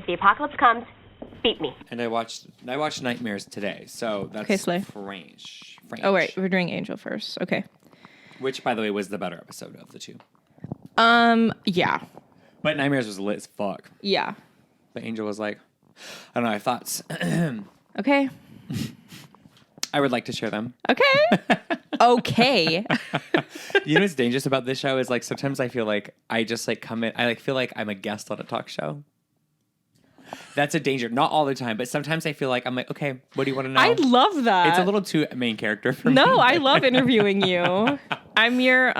the apocalypse comes, beat me. And I watched Nightmares today, so that's Okay, Slay. French. Oh, right. We're doing Angel first. Okay. Which, by the way, was the better episode of the two. Yeah. But Nightmares was lit as fuck. Yeah. But Angel was like, I don't know, I have thoughts. Okay. I would like to share them. Okay. Okay. You know what's dangerous about this show is like sometimes I feel like I just like come in, I like feel like I'm a guest on a talk show. That's a danger. Not all the time, but sometimes I feel like I'm like, okay, what do you want to know? I love that. It's a little too main character for me. No, I love interviewing you. I'm your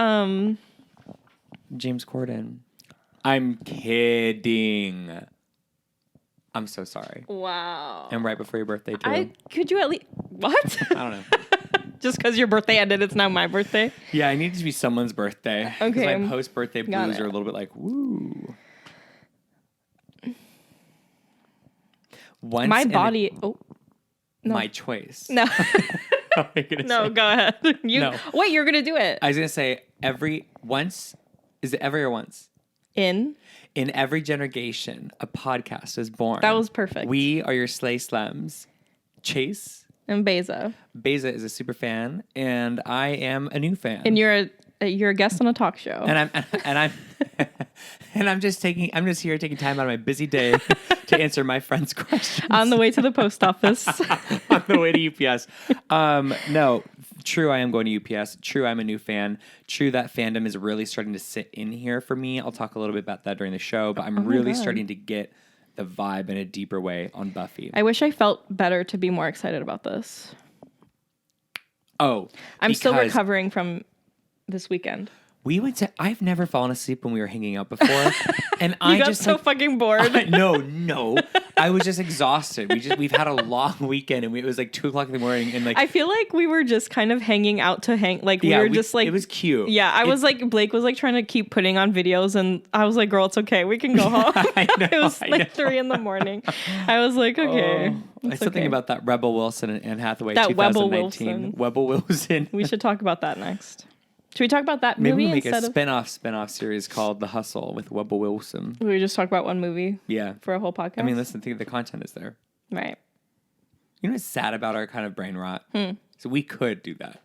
James Corden. I'm kidding. I'm so sorry. Wow. And right before your birthday too. Could you at least what? I don't know. Just because your birthday ended, it's now my birthday. Yeah, I need it to be someone's birthday. Okay. Because my post-birthday blues are a little bit like, woo. My body. No. My choice. No. What am I gonna No, say? go ahead. No. Wait, you're gonna do it. I was gonna say is it every or once? In every generGAYtion, a podcast is born. That was perfect. We are your sley slems. Chase And Beyza. Beyza is a super fan, and I am a new fan. And you're a guest on a talk show. And I'm just here taking time out of my busy day to answer my friends' questions. On the way to the post office. On the way to UPS. No, true, I am going to UPS. True, I'm a new fan. True, that fandom is really starting to sit in here for me. I'll talk a little bit about that during the show, but I'm really starting to get the vibe in a deeper way on Buffy. I wish I felt better to be more excited about this. Oh, I'm still recovering from this weekend. I've never fallen asleep when we were hanging out before. And I got so fucking bored. No. I was just exhausted. We've had a long weekend and it was like 2:00 in the morning and like I feel like we were just kind of hanging out to hang we were just like it was cute. Yeah, Blake was like trying to keep putting on videos and I was like, girl, it's okay. We can go home. It was like 3 a.m. I was like, okay. I still think about that Rebel Wilson and Anne Hathaway that 2019. Rebel Wilson. We should talk about that next. Should we talk about that movie? Maybe we make a spin-off series called The Hustle with Rebel Wilson. We just talk about one movie? Yeah. For a whole podcast? I mean, listen, the content is there. Right. You know what's sad about our kind of brain rot? So we could do that.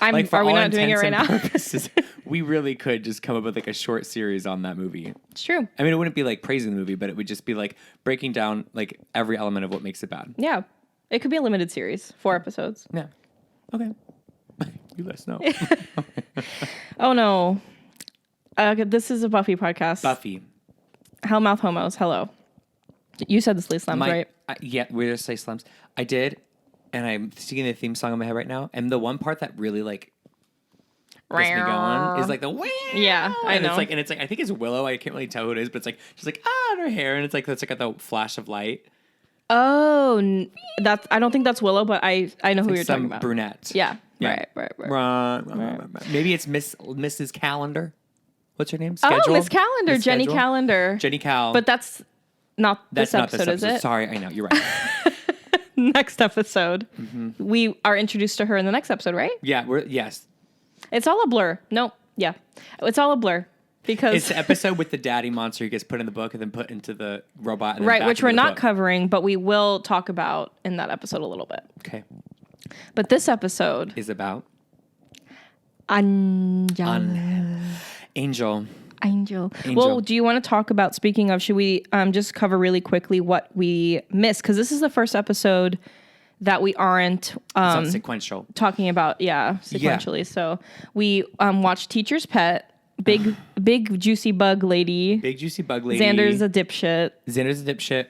Are we not doing it right now? Purposes, we really could just come up with like a short series on that movie. It's true. I mean, it wouldn't be like praising the movie, but it would just be like breaking down like every element of what makes it bad. Yeah. It could be a limited series, 4 episodes. Yeah. Okay. You let us know. Oh, no. This is a Buffy podcast. Buffy. HELLMOUTH HOMOS. Hello. You said the sley slems, right? Yeah, we're just sley slems. I did, and I'm singing the theme song in my head right now. And the one part that really like gets me going is like the wah! Yeah, I know. It's like I think it's Willow. I can't really tell who it is, but it's like she's like in her hair, and it's like that's like the flash of light. Oh, I don't think that's Willow, but I know who you're talking about. Brunette. Yeah. Yeah. Right. Maybe it's Mrs. Calendar. What's her name? Oh, Miss Calendar, Jenny Calendar. Jenny Cal. But that's not this episode, is it? Sorry, I know. You're right. Next episode. Mm-hmm. We are introduced to her in the next episode, right? Yeah, yes. It's all a blur. Nope. Yeah. It's all a blur. Because it's the episode with the daddy monster who gets put in the book and then put into the robot. And right, which we're not covering, but we will talk about in that episode a little bit. Okay. But this episode is about Angel. Well, do you want to talk about, speaking of, should we just cover really quickly what we missed? Because this is the first episode that we aren't sequential talking about. Yeah, sequentially. Yeah. So we watched Teacher's Pet. Big juicy bug lady. Xander's a dipshit.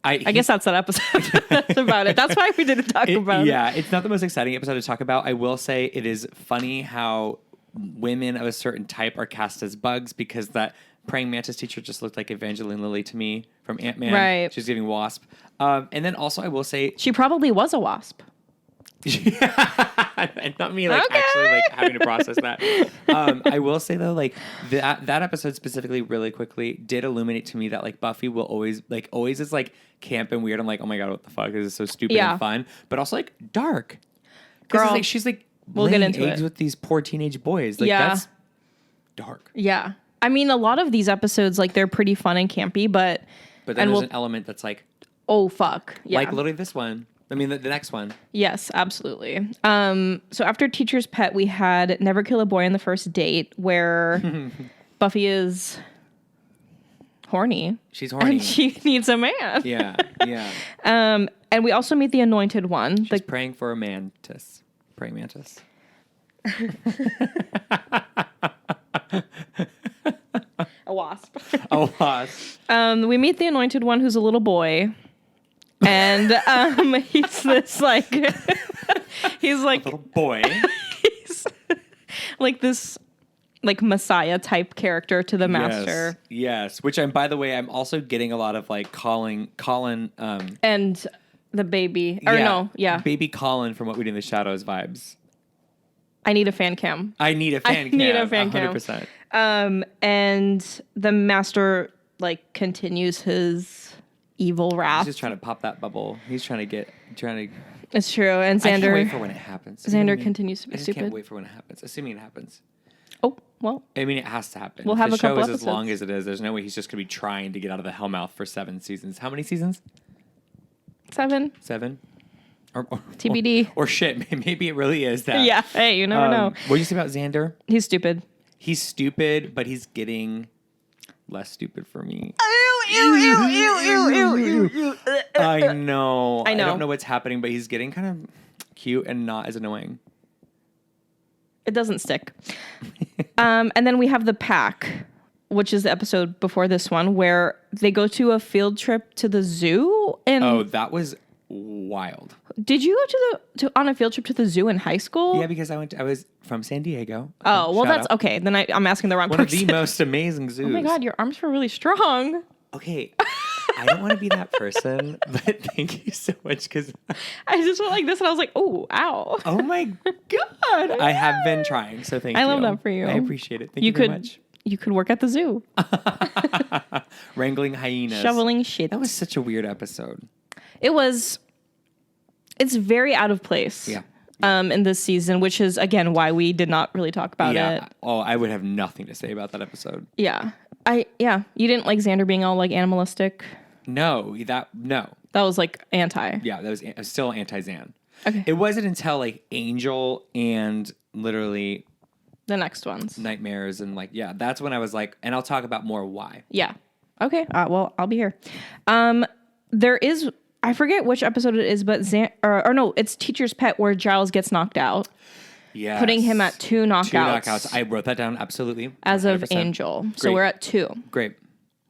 I guess that's that episode. That's about it. That's why we didn't talk about it. Yeah, it's not the most exciting episode to talk about. I will say it is funny how women of a certain type are cast as bugs because that praying mantis teacher just looked like Evangeline Lilly to me from Ant-Man. Right. She's giving Wasp. And then also I will say... She probably was a wasp. And not me actually having to process that. I will say though, like that episode specifically really quickly did illuminate to me that like Buffy will always is like camp and weird. I'm like, oh my god, what the fuck? This is so stupid and fun, but also like dark. Girl, like, she's like we'll get into eggs it with these poor teenage boys. Like that's dark. Yeah. I mean, a lot of these episodes, like, they're pretty fun and campy, but then there's an element that's like, oh, fuck. Yeah. Like literally this one. I mean, the next one. Yes, absolutely. So after Teacher's Pet, we had Never Kill a Boy on the First Date, where Buffy is horny. She's horny. And she needs a man. Yeah. And we also meet the Anointed One. She's praying for a mantis. Praying mantis. A wasp. A wasp. We meet the Anointed One, who's a little boy. And he's this like he's like a little boy. He's like this like Messiah type character to the master. Yes. Which by the way, I'm also getting a lot of like Colin and the baby. Baby Colin from What We Do in the Shadows vibes. I need a fan cam. I need a fan cam. 100%. And the master like continues his evil wrath. He's just trying to pop that bubble. He's trying to. It's true. And Xander. I can't wait for when it happens. Xander continues to be stupid. I just can't wait for when it happens. Assuming it happens. Oh, well. I mean, it has to happen. We'll have a couple episodes. The show is as long as it is. There's no way he's just going to be trying to get out of the Hellmouth for 7 seasons. How many seasons? 7. Or TBD. Or shit, maybe it really is that. Yeah, hey, you never know. What did you say about Xander? He's stupid. He's stupid, but he's getting less stupid for me. I know. I don't know what's happening, but he's getting kind of cute and not as annoying. It doesn't stick. And then we have The Pack, which is the episode before this one, where they go to a field trip to the zoo. And that was wild. Did you go on a field trip to the zoo in high school? Yeah, because I was from San Diego. Oh, well, that's okay. Then I'm asking the wrong person. One of the most amazing zoos. Oh my God, your arms were really strong. Okay. I don't want to be that person, but thank you so much because I just went like this and I was like, oh, ow. Oh my God. I have been trying, so thank you. I love that for you. I appreciate it. Thank you very much. You could work at the zoo. Wrangling hyenas. Shoveling shit. That was such a weird episode. It's very out of place. Yeah. In this season, which is, again, why we did not really talk about it. Oh, I would have nothing to say about that episode. Yeah. You didn't like Xander being all like animalistic? No. That was like anti. Yeah, that was still anti-Xan. Okay. It wasn't until like Angel and literally the next ones. Nightmares and like, that's when I was like, and I'll talk about more why. Yeah. Okay. Well, I'll be here. There is, I forget which episode it is, but it's Teacher's Pet where Giles gets knocked out. Yeah. Putting him at 2 knockouts. 2 knockouts. I wrote that down, absolutely. As 100%. Of Angel. Great. So we're at 2. Great.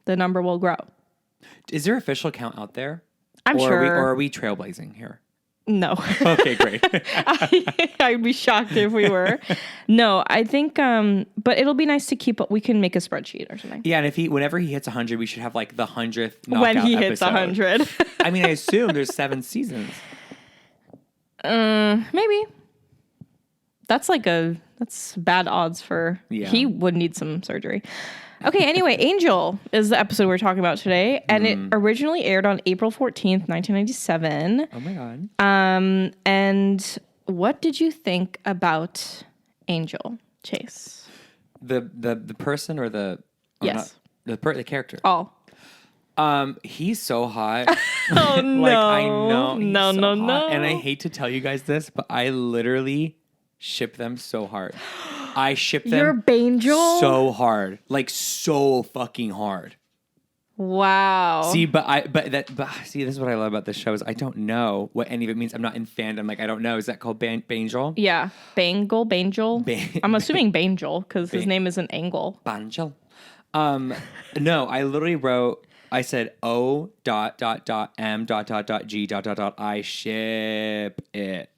The number will grow. Is there official count out there? I'm sure. Or are we trailblazing here? No. Okay, great. I'd be shocked if we were. No, I think, but it'll be nice to keep, we can make a spreadsheet or something. Yeah, and whenever he hits 100, we should have like the 100th knockout when he hits 100. I mean, I assume there's 7 seasons. Maybe. That's bad odds for, he would need some surgery. Okay, anyway, Angel is the episode we're talking about today, and it originally aired on April 14th, 1997. Oh my God. And what did you think about Angel, Chase? The person or the... Yes. The character? All. He's so hot. Oh, no. Like, I know. No. And I hate to tell you guys this, but I literally ship them so hard. I ship them. You're Bangel? So hard. Like, so fucking hard. Wow. See, see, this is what I love about this show is I don't know what any of it means. I'm not in fandom. Like, I don't know. Is that called Bangel? Yeah. Bangel? I'm assuming Bangel because his name isn't Angle. Bangel. No, I literally wrote, I said, O.M.G. I ship it.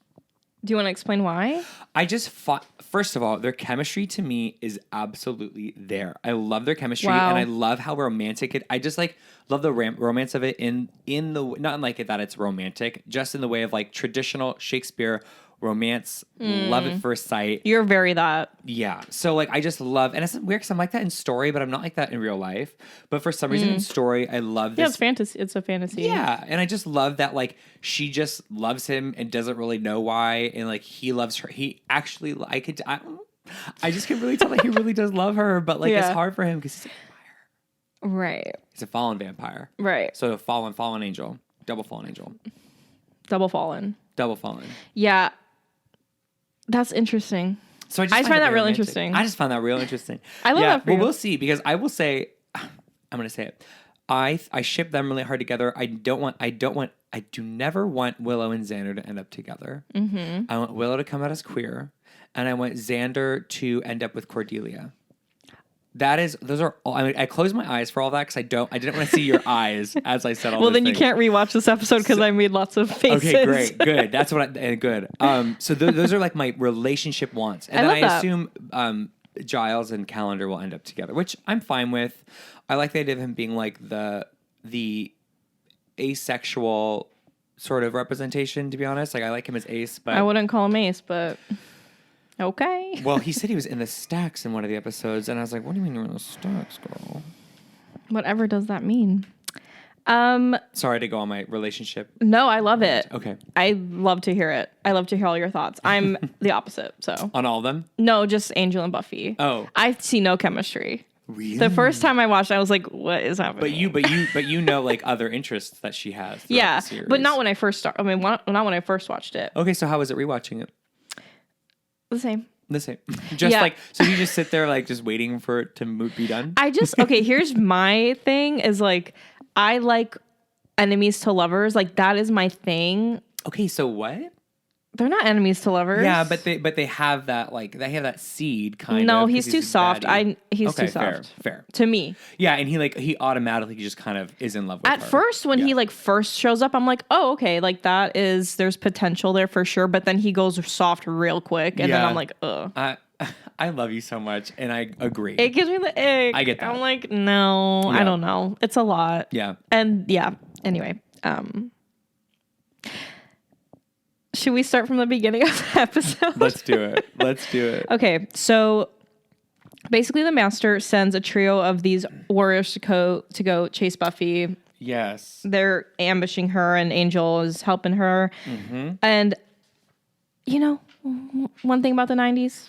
Do you want to explain why? I just first of all, their chemistry to me is absolutely there. I love their chemistry and I love how romantic I just like love the romance of it in the not in like that it's romantic, just in the way of like traditional Shakespeare romance, love at first sight. You're very that. Yeah. So like I just love, and it's weird because I'm like that in story, but I'm not like that in real life. But for some reason in story, I love this. Yeah, it's fantasy. It's a fantasy. Yeah. And I just love that like she just loves him and doesn't really know why. And like he loves her. He actually, I just can really tell that he really does love her, but like it's hard for him because he's a vampire. Right. He's a fallen vampire. Right. So a fallen angel. Double fallen angel. Double fallen. Double fallen. Yeah. That's interesting. So I just find that real interesting. I just find that real interesting. I love that for you. We'll see, because I will say, I'm going to say it. I ship them really hard together. I do never want Willow and Xander to end up together. Mm-hmm. I want Willow to come out as queer, and I want Xander to end up with Cordelia. Those are all, I mean, I closed my eyes for all that because I didn't want to see your eyes as I said all well, those then things. You can't rewatch this episode because I made lots of faces. Okay, great, good. That's what good. So those are like my relationship wants. And then I assume Giles and Calendar will end up together, which I'm fine with. I like the idea of him being like the asexual sort of representation, to be honest. Like I like him as ace, but I wouldn't call him ace, but okay. Well, he said he was in the stacks in one of the episodes, and I was like, what do you mean you're in the stacks, girl? Whatever does that mean? Sorry to go on my relationship. No, I love it. Okay. I love to hear it. I love to hear all your thoughts. I'm the opposite, so. On all of them? No, just Angel and Buffy. Oh. I see no chemistry. Really? The first time I watched, I was like, "What is happening?" But you know, like other interests that she has. Yeah, the series. but not when I first started. I mean, not when I first watched it. Okay, so how was it rewatching it? The same. Just like, so you just sit there like just waiting for it to be done? Okay, here's my thing is like, I like enemies to lovers. Like that is my thing. Okay, so what? They're not enemies to lovers. Yeah, but they have that like they have that seed kind of. No, he's too soft. He's too soft. Fair. To me. Yeah, and he automatically just kind of is in love with her. At first, when he like first shows up, I'm like, oh, okay, like there's potential there for sure. But then he goes soft real quick, and then I'm like, ugh. I love you so much, and I agree. It gives me the ick. I get that. I'm like, no, I don't know. It's a lot. Yeah. And anyway, should we start from the beginning of the episode? Let's do it. Okay, so basically the Master sends a trio of these warriors to go chase Buffy. Yes. They're ambushing her, and Angel is helping her. Mm-hmm. And, you know, one thing about the 90s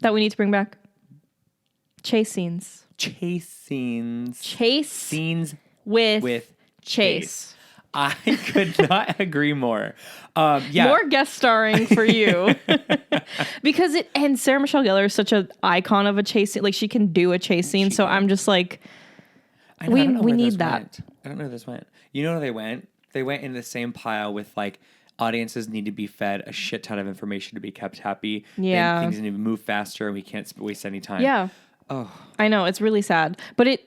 that we need to bring back. Chase scenes. Chase scenes with chase. I could not agree more. Yeah. More guest starring for you. Because Sarah Michelle Gellar is such an icon of a chase scene. Like she can do a chase scene. So I'm just like, we need that. I don't know where this went. You know where they went? They went in the same pile with like audiences need to be fed a shit ton of information to be kept happy. Yeah. Things need to move faster and we can't waste any time. Yeah. Oh. I know. It's really sad. But it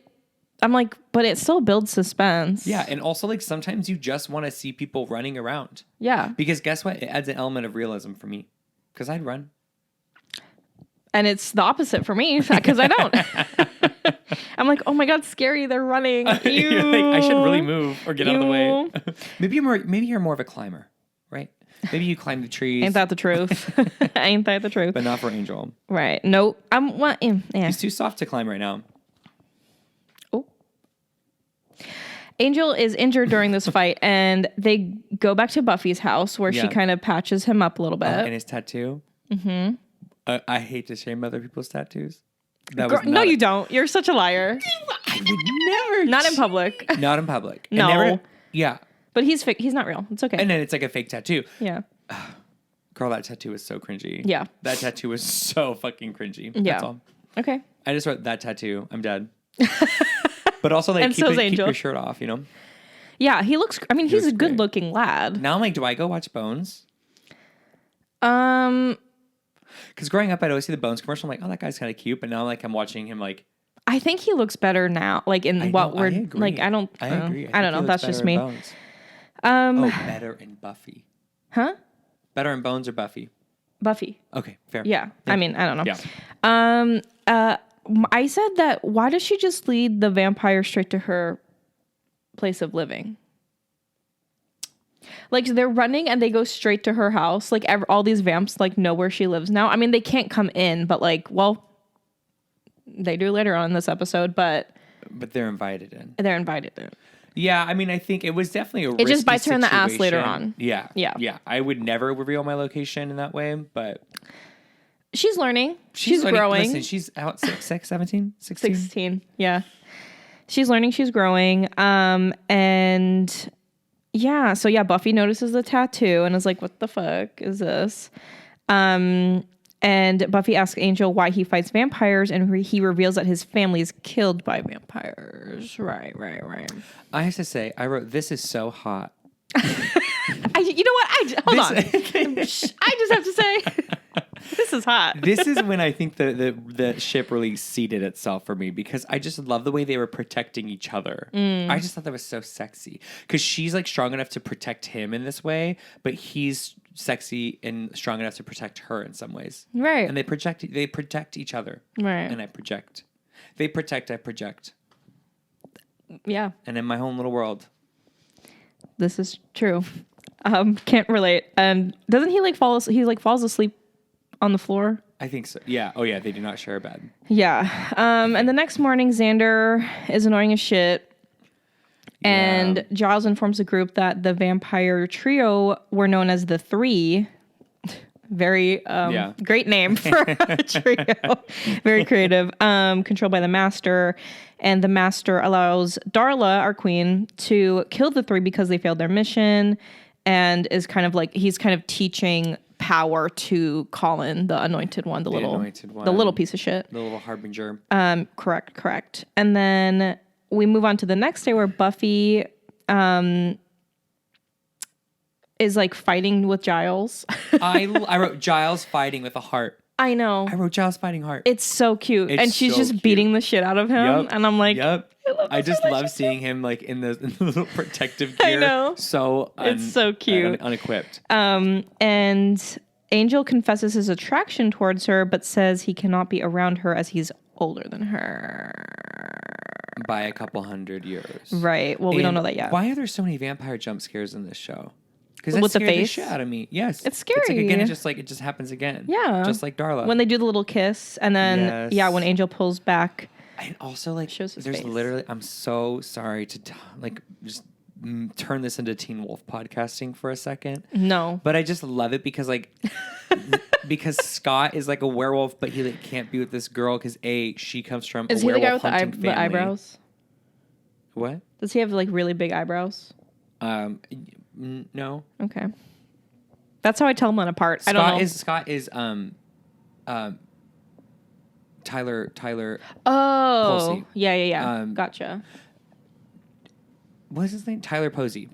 still builds suspense. Yeah, and also like sometimes you just want to see people running around. Yeah. Because guess what? It adds an element of realism for me. Because I'd run. And it's the opposite for me because I don't. I'm like, oh my God, scary. They're running. Like, I should really move or get out of the way. Maybe you're more of a climber, right? Maybe you climb the trees. Ain't that the truth? Ain't that the truth? But not for Angel. Right. Nope. He's too soft to climb right now. Angel is injured during this fight, and they go back to Buffy's house where she kind of patches him up a little bit. And his tattoo? Mm-hmm. I hate to shame other people's tattoos. No, you don't. You're such a liar. I would never. Not in public. Not in public. No. Yeah. But he's not real. It's okay. And then it's like a fake tattoo. Yeah. Girl, that tattoo is so cringy. Yeah. That tattoo is so fucking cringy. Yeah. That's all. Okay. I just wrote that tattoo. I'm dead. But also, like, keep your shirt off, you know? Yeah, he's a good-looking lad. Now I'm like, do I go watch Bones? Because growing up, I'd always see the Bones commercial. I'm like, oh, that guy's kind of cute. But now, like, I'm watching him, like... I think he looks better now. Like, in what we're... agree. Like, I don't... I agree. I don't know. That's just me. Better in Buffy. Huh? Better in Bones or Buffy? Buffy. Okay, fair. Yeah. I mean, I don't know. Yeah. I said that, why does she just lead the vampire straight to her place of living? Like, they're running and they go straight to her house. Like, all these vamps, like, know where she lives now. I mean, they can't come in, but, like, well, they do later on in this episode, but they're invited in. They're invited in. Yeah, I mean, I think it was definitely a risky It just bites her in the ass situation. later on. Yeah. I would never reveal my location in that way, but... She's learning. She's growing. Listen, she's out 17, 16? 16, yeah. She's learning, she's growing. And yeah, so yeah, Buffy notices the tattoo and is like, what the fuck is this? And Buffy asks Angel why he fights vampires, and he reveals that his family is killed by vampires. Right. I have to say, I wrote, this is so hot. You know what? Hold on. I just have to say, this is hot. This is when I think the ship really seated itself for me, because I just love the way they were protecting each other. I just thought that was so sexy, because she's like strong enough to protect him in this way, but he's sexy and strong enough to protect her in some ways. Right. And they protect each other. Right. And I project. They protect, I project. Yeah. And in my own little world. This is true. Can't relate. And doesn't he like falls asleep on the floor? I think so. Yeah. Oh yeah, they do not share a bed. Yeah. And the next morning, Xander is annoying as shit. And Giles informs the group that the vampire trio were known as the Three. Very great name for a trio. Very creative. Controlled by the Master. And the Master allows Darla, our queen, to kill the Three because they failed their mission. And is kind of like, he's kind of teaching power to Colin, the anointed one, the little piece of shit. The little harbinger. Correct. And then we move on to the next day where Buffy is like fighting with Giles. I wrote Giles fighting with a heart. I know. I wrote Giles fighting heart. It's so cute. And she's just beating the shit out of him. Yep. And I'm like, I just love seeing him like in the little protective gear. I know. It's so cute. Unequipped. And Angel confesses his attraction towards her, but says he cannot be around her as he's older than her. By a couple 100 years. Right. Well, we don't know that yet. Why are there so many vampire jump scares in this show? Because that scared the shit out of me. Yes. It's scary. It's like, again, it just happens again. Yeah. Just like Darla. When they do the little kiss, and then, when Angel pulls back. And also, like, shows his there's face. literally, I'm so sorry to, just turn this into Teen Wolf podcasting for a second. No. But I just love it because, like, because Scott is like a werewolf, but he like can't be with this girl because she comes from a werewolf hunting family. The eyebrows? What? Does he have like really big eyebrows? No. Okay. That's how I tell them apart. Scott I don't know. Scott is Tyler. Oh. Posey. Yeah. Gotcha. What's his name? Tyler Posey.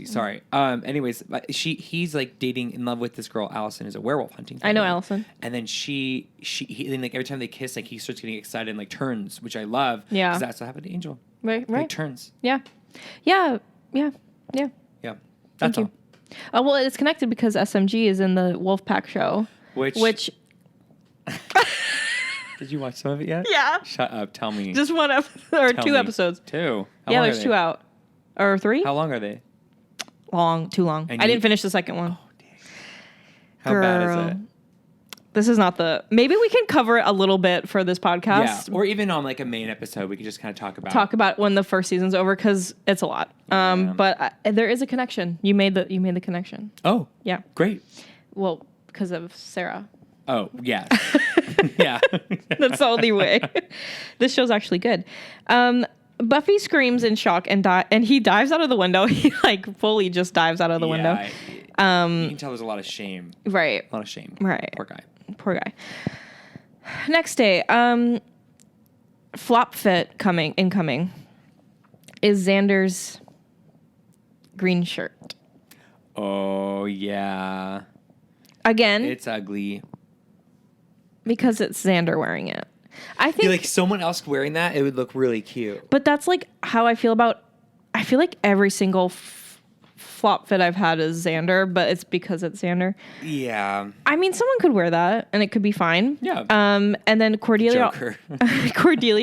Sorry. Anyways, he's like dating in love with this girl. Allison is a werewolf hunting family. I know Allison. And then he then like every time they kiss, like he starts getting excited and like turns, which I love. Yeah. Because that's what happened to Angel. Right. Like, turns. Yeah. That's all. Oh well, it's connected because SMG is in the Wolfpack show. Which. Did you watch some of it yet? Yeah. Shut up. Tell me. Just one episode or two episodes. Two. There's two out. Or three? How long are they? Too long. I didn't finish the second one. Oh, dang. How bad is it? This is not maybe we can cover it a little bit for this podcast. Yeah, or even on like a main episode, we could just kind of talk about when the first season's over, because it's a lot. But there is a connection. You made the connection. Oh, yeah, great. Well, because of Sarah. Oh yeah, yeah. That's the only way. This show's actually good. Buffy screams in shock and he dives out of the window. He like fully just dives out of the window. You can tell there's a lot of shame. Right. A lot of shame. Right. Poor guy. Next day, flop fit incoming is Xander's green shirt. Oh yeah. Again, it's ugly because it's Xander wearing it. I think like someone else wearing that, it would look really cute. But that's like how I feel like every single flop fit I've had is Xander, but it's because it's Xander. Yeah. I mean, someone could wear that and it could be fine. Yeah. And then Cordelia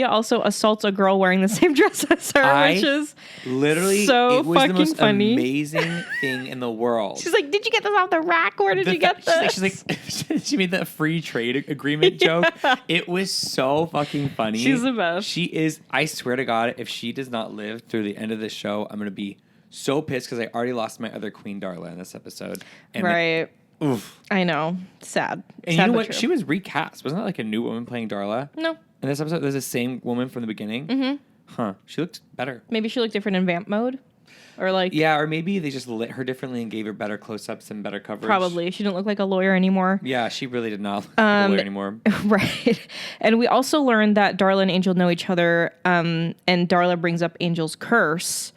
also assaults a girl wearing the same dress as her, which is literally so it was fucking the most funny. Amazing thing in the world. She's like, "Did you get this off the rack? Where did you get this?" She's like, she made that free trade agreement joke. It was so fucking funny. She's the best. She is. I swear to God, if she does not live through the end of this show, I'm gonna be so pissed because I already lost my other queen, Darla, in this episode. And right. Oof. I know. Sad. And Sad, you know but what? true. She was recast. Wasn't that like a new woman playing Darla? No. In this episode, there's the same woman from the beginning. Mm-hmm. Huh. She looked better. Maybe she looked different in vamp mode. Or like... Yeah, or maybe they just lit her differently and gave her better close-ups and better coverage. Probably. She didn't look like a lawyer anymore. Yeah, she really did not look like a lawyer anymore. Right. And we also learned that Darla and Angel know each other, and Darla brings up Angel's curse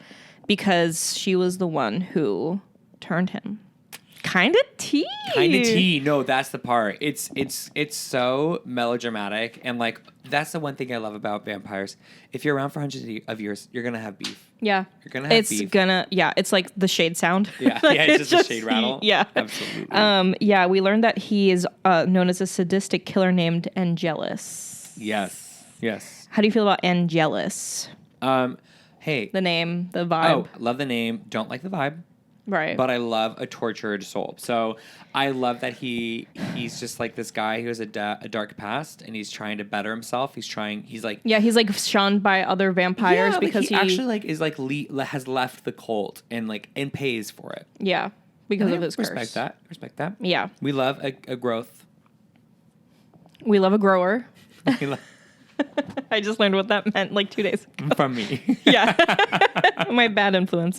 because she was the one who turned him. Kind of tea. No, that's the part. It's so melodramatic, and like that's the one thing I love about vampires. If you're around for hundreds of years, you're gonna have beef. Yeah. You're gonna have beef. It's like the shade sound. Yeah, Like, it's just a shade rattle. Yeah. Absolutely. Yeah, we learned that he is known as a sadistic killer named Angelus. Yes. How do you feel about Angelus? Hey. The name, the vibe. Oh, love the name. Don't like the vibe. Right. But I love a tortured soul. So I love that he's just like this guy who has a dark past, and he's trying to better himself. He's like shunned by other vampires because he actually like is like has left the cult and pays for it. Yeah, because of his curse. Respect that. Yeah. We love a growth. We love a grower. I just learned what that meant like 2 days ago. From me. Yeah. My bad influence.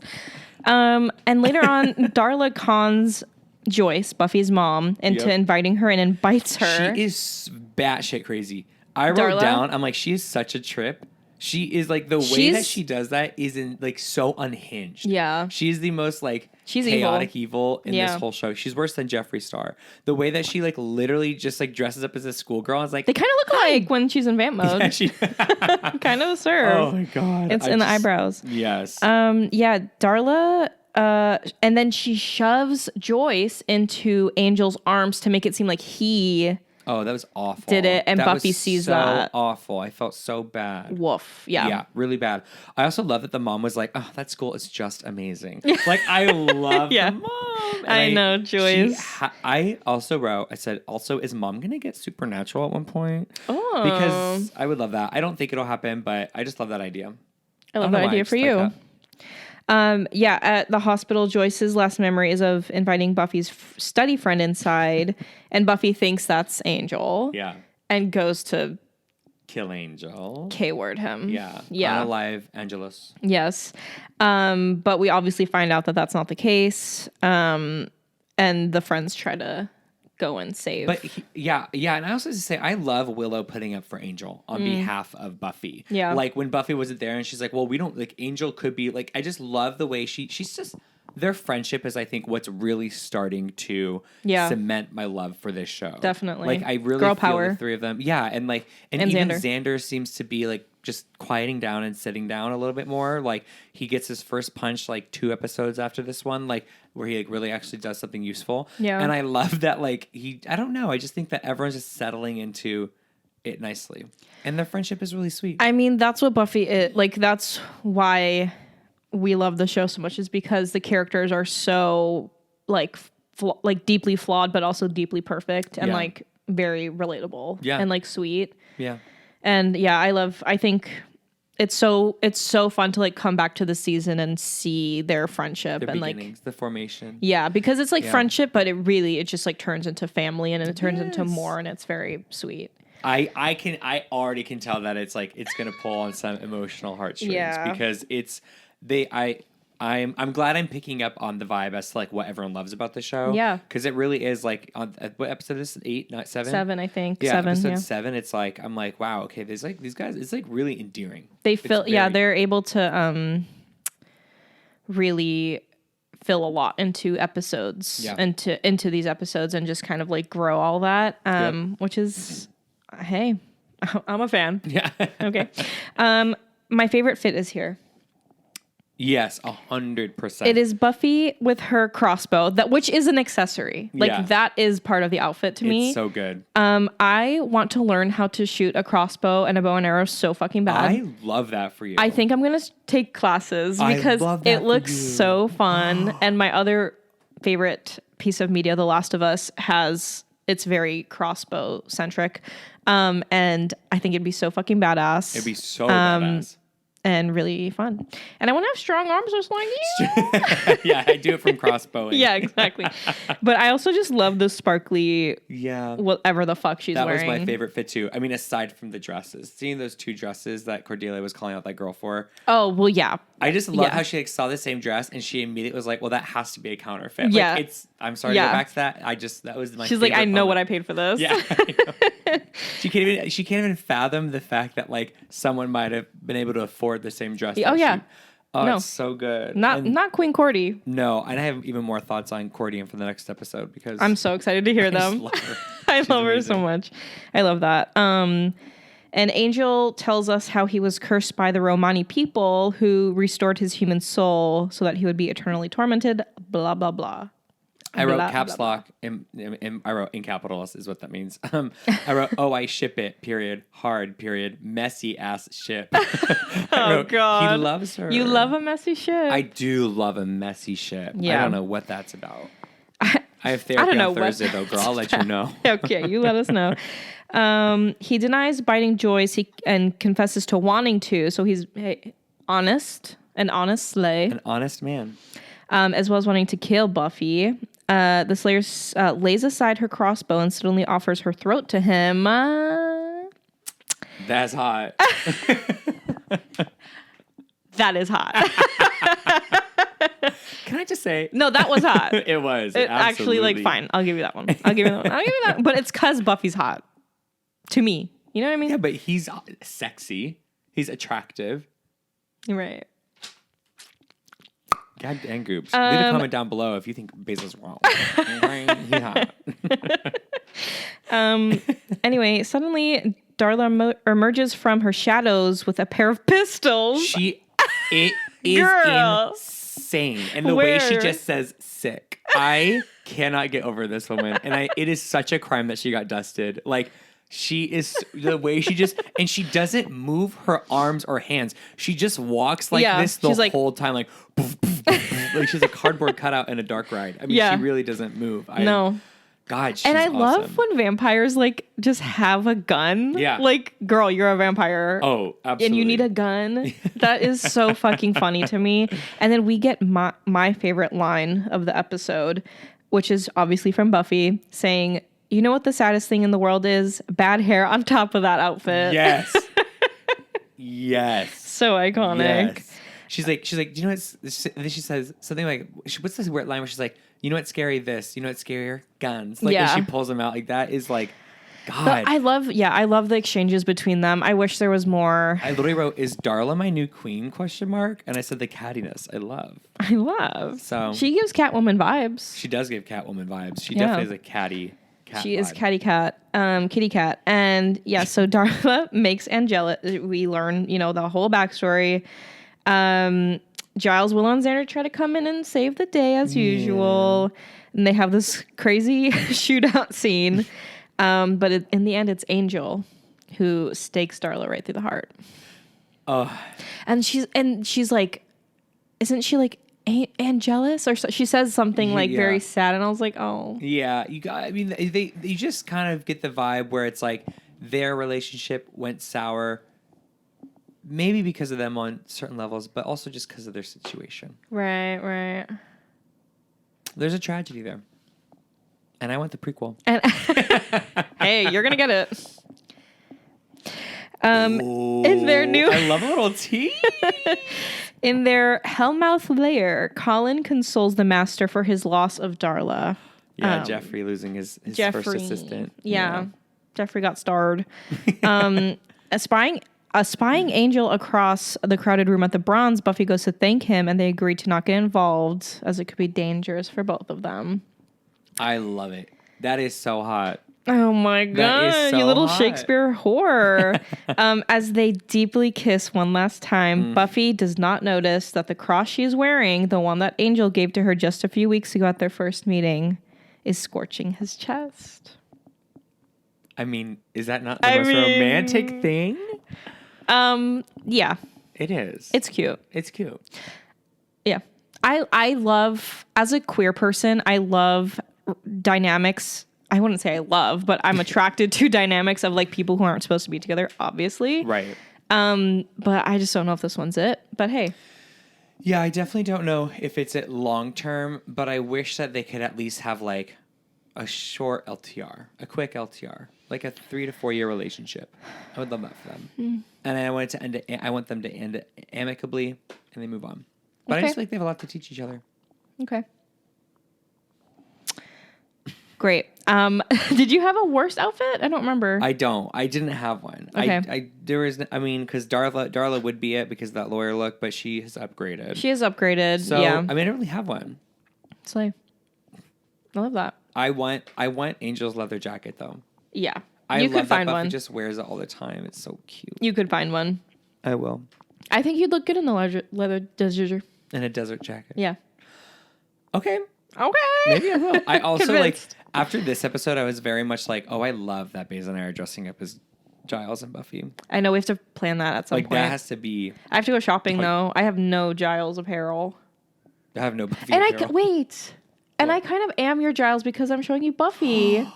And later on, Darla cons Joyce, Buffy's mom, into inviting her in and bites her. She is batshit crazy. I wrote Darla? down, I'm like, she is such a trip. She is like, the way that she does that is so unhinged. Yeah. She's the most she's chaotic evil in this Yeah. whole show. She's worse than Jeffree Star. The way that she literally just dresses up as a schoolgirl is like, They kind of look alike when she's in vamp mode. yeah, she Kind of serve. Oh my God. It's in the eyebrows. Yes. Yeah, Darla, and then she shoves Joyce into Angel's arms to make it seem like he Oh, that was awful. did it, and that Buffy was sees so that. Awful. I felt so bad. Woof. Yeah. Yeah, really bad. I also love that the mom was like, "Oh, that school is just amazing." Like, I love Yeah. the mom. And I know, Joyce. I also wrote, I said, also, is mom going to get supernatural at one point? Oh. Because I would love that. I don't think it'll happen, but I just love that idea. I love that idea for you. Yeah, at the hospital, Joyce's last memory is of inviting Buffy's study friend inside, and Buffy thinks that's Angel. Yeah. And goes to Kill Angel. K-word him. Yeah. Yeah. Unalive Angelus. Yes. But we obviously find out that that's not the case. And the friends try to go and save. But and I also have to say, I love Willow putting up for Angel on behalf of Buffy. Yeah. Like when Buffy wasn't there and she's like, well, we don't, like, Angel could be, like, I just love the way she's just, their friendship is, I think, what's really starting to cement my love for this show. Definitely. Like, I really Girl feel power. the three of them. Yeah, and even Xander seems to be, like, just quieting down and sitting down a little bit more. Like, he gets his first punch, 2 episodes after this one, where he, really actually does something useful. Yeah. And I love that, I don't know, I just think that everyone's just settling into it nicely. And their friendship is really sweet. I mean, that's what Buffy is. That's why we love the show so much, is because the characters are so, deeply flawed, but also deeply perfect and, very relatable. Yeah. And, sweet. Yeah. And I think it's so fun to come back to the season and see their friendship and beginnings, the formation. Yeah, because it's friendship, but it just turns into family and it turns into more, and it's very sweet. I already can tell that it's gonna pull on some emotional heartstrings because I'm glad I'm picking up on the vibe as to what everyone loves about the show. Yeah. Because it really is on what episode is it? 8, not 7? 7, I think. Yeah, 7. Episode 7, it's I'm wow, okay, there's these guys, it's really endearing. They're able to really fill a lot into episodes, into these episodes, and just kind of grow all that, which is, hey, I'm a fan. Yeah. Okay. My favorite fit is here. Yes, 100%. It is Buffy with her crossbow, which is an accessory. That is part of the outfit to me. It's so good. I want to learn how to shoot a crossbow and a bow and arrow so fucking bad. I love that for you. I think I'm going to take classes because it looks so fun. And my other favorite piece of media, The Last of Us, it's very crossbow centric. And I think it'd be so fucking badass. It'd be so badass. and really fun. And I want to have strong arms just like you. Yeah, I do it from crossbowing. Yeah, exactly. But I also just love the sparkly, yeah, whatever the fuck she's wearing. That was my favorite fit too. I mean, aside from the dresses, seeing those 2 dresses that Cordelia was calling out that girl for. Oh, well, yeah. I just love how she like saw the same dress and she immediately was like, well, that has to be a counterfeit. Yeah. Like, I'm sorry to go back to that. That was my She's like, I know moment. what I paid for this. Yeah. I know. She can't even fathom the fact that like someone might have been able to afford the same dress. Oh, yeah. It's so good. Not Queen Cordy. No, and I have even more thoughts on Cordy for the next episode because I'm so excited to hear them. Love her. I love her so much. I love that. And Angel tells us how he was cursed by the Romani people who restored his human soul so that he would be eternally tormented. Blah blah blah. I wrote caps lock. I wrote in capitals is what that means. I wrote, oh, I ship it. Period. Hard. Period. Messy ass ship. Oh God, he loves her. You love a messy ship. I do love a messy ship. Yeah. I don't know what that's about. I have therapy on Thursday though, girl. I'll let you know. Okay, you let us know. He denies biting Joyce and confesses to wanting to. So he's honest, an honest slay, an honest man, as well as wanting to kill Buffy. The Slayer lays aside her crossbow and suddenly offers her throat to him. That's hot. That is hot. Can I just say? No, that was hot. It was. Actually, like, fine. I'll give you that one. I'll give you that. But it's because Buffy's hot. To me. You know what I mean? Yeah, but he's sexy. He's attractive. You're right. God dang goops. Leave a comment down below if you think Beyza's wrong. He's hot. Anyway, suddenly Darla emerges from her shadows with a pair of pistols. It is insane. And the way she just says sick. I cannot get over this woman. And it is such a crime that she got dusted. Like, she is the way she just, and she doesn't move her arms or hands. She just walks like this the whole time, like, poof, poof, poof, like she's a cardboard cutout in a dark ride. I mean, she really doesn't move. No. God, she's and I awesome. love when vampires like just have a gun. Yeah. Like, girl, you're a vampire. Oh, absolutely. And you need a gun. That is so fucking funny to me. And then we get my favorite line of the episode, which is obviously from Buffy, saying, you know what the saddest thing in the world is? Bad hair on top of that outfit. Yes. Yes. So iconic. Yes. She's like, do you know what's, and then she says something like, what's this weird line where she's like, you know what's scary? This. You know what's scarier? Guns. Like, and she pulls them out. Like, that is like, God. I love the exchanges between them. I wish there was more. I literally wrote, is Darla my new queen? ? And I said the cattiness. I love. So she gives Catwoman vibes. She does give Catwoman vibes. She definitely is a catty cat. She is kitty cat. And yeah, so Darla makes Angela. We learn, the whole backstory. Giles, Willow, and Xander try to come in and save the day as usual. And they have this crazy shootout scene. But in the end, it's Angel who stakes Darla right through the heart. Oh. And she's like, isn't she like Angelus? Or so, she says something like very sad. And I was like, oh. Yeah. You just kind of get the vibe where it's like their relationship went sour. Maybe because of them on certain levels, but also just because of their situation. Right. There's a tragedy there. And I want the prequel. And hey, you're going to get it. In their new... I love a little tea. In their Hellmouth lair, Colin consoles the master for his loss of Darla. Yeah, Jeffrey losing his first assistant. Yeah. Jeffrey got starred. A spying Angel across the crowded room at the Bronze, Buffy goes to thank him, and they agree to not get involved, as it could be dangerous for both of them. I love it. That is so hot. Oh my God, so you little hot. Shakespeare whore. As they deeply kiss one last time, Buffy does not notice that the cross she's wearing, the one that Angel gave to her just a few weeks ago at their first meeting, is scorching his chest. I mean, is that not the most romantic thing? Yeah. It is. It's cute. Yeah. I love, as a queer person, I love dynamics. I wouldn't say I love, but I'm attracted to dynamics of like people who aren't supposed to be together, obviously. Right. But I just don't know if this one's it. But hey. Yeah, I definitely don't know if it's it long term, but I wish that they could at least have like a short LTR, a quick LTR, like a 3 to 4 year relationship. I would love that for them. And I want them to end it amicably and they move on. But I just feel like they have a lot to teach each other. Okay. Great. Did you have a worst outfit? I don't remember. I don't. I didn't have one. Okay. Because Darla would be it because of that lawyer look, but she has upgraded. She has upgraded. So, yeah. I mean, I don't really have one. Slay. I love that. I want Angel's leather jacket though. Yeah. You could find Buffy one. Just wears it all the time. It's so cute. You could find one. I will. I think you'd look good in the leather desert. In a desert jacket. Yeah. Okay. Okay. Maybe I will. I also Convinced. after this episode, I was very much like, oh, I love that Beyza and I are dressing up as Giles and Buffy. I know we have to plan that at some point. That has to be. I have to go shopping though. I have no Giles apparel. I have no Buffy and apparel. Wait. And I kind of am your Giles because I'm showing you Buffy.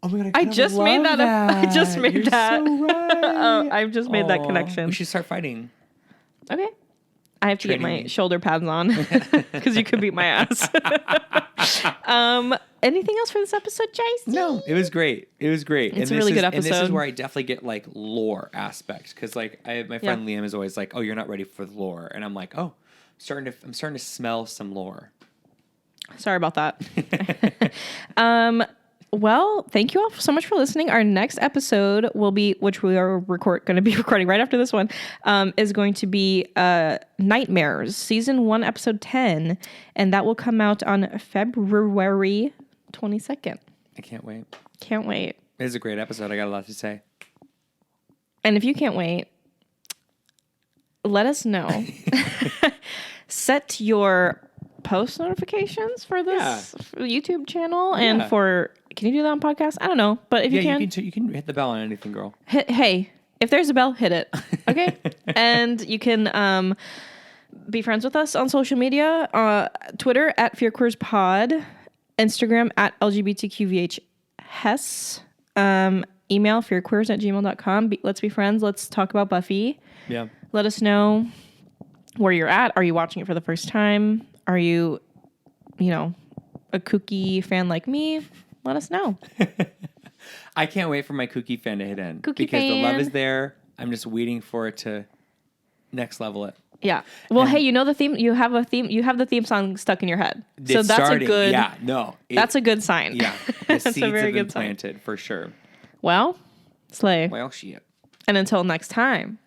Oh my god! I just made that. I just made You're that. So right. I've just made that connection. We should start fighting. Okay. I have to get my shoulder pads on because you could beat my ass. Anything else for this episode, Jason? No, it was great. It's a really good episode. And this is where I definitely get like lore aspect because like my friend Liam is always like, "Oh, you're not ready for the lore," and I'm like, "Oh, I'm starting to smell some lore." Sorry about that. Well, thank you all so much for listening. Our next episode will be, which we are going to be recording right after this one, is going to be Nightmares, season 1, episode 10, and that will come out on February 22nd. I can't wait. Can't wait. It is a great episode. I got a lot to say. And if you can't wait, let us know. Set your post notifications for this YouTube channel and for. Can you do that on podcast? I don't know, but if you can, you can hit the bell on anything, girl. Hey, if there's a bell, hit it. Okay, and you can be friends with us on social media: Twitter at FearQueersPod, Instagram at LGBTQVHS, email fearqueers@gmail.com. Let's be friends. Let's talk about Buffy. Yeah. Let us know where you're at. Are you watching it for the first time? Are you, a kooky fan like me? Let us know. I can't wait for my kooky fan to hit in. Because the love is there. I'm just waiting for it to next level it. Yeah. Well, hey, you know the theme. You have a theme. You have the theme song stuck in your head. So that's starting. A good. Yeah. No. That's a good sign. Yeah. The that's seeds a very have been good sign. planted for sure. Well, slay. Well, shit. And until next time,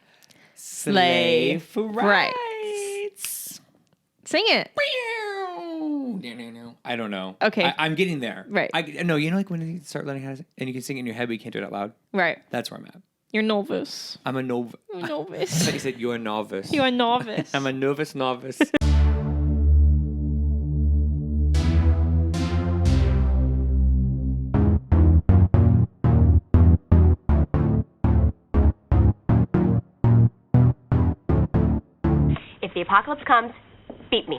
slay FRIGHTS. Sing it. No. I don't know. Okay. I'm getting there. Right. No, you know, like when you start learning how to, and you can sing it in your head, but you can't do it out loud. Right. That's where I'm at. You're novice. I'm a novice. You're novice. I said you're a novice. You're a novice. I'm a novice. If the apocalypse comes, beat me.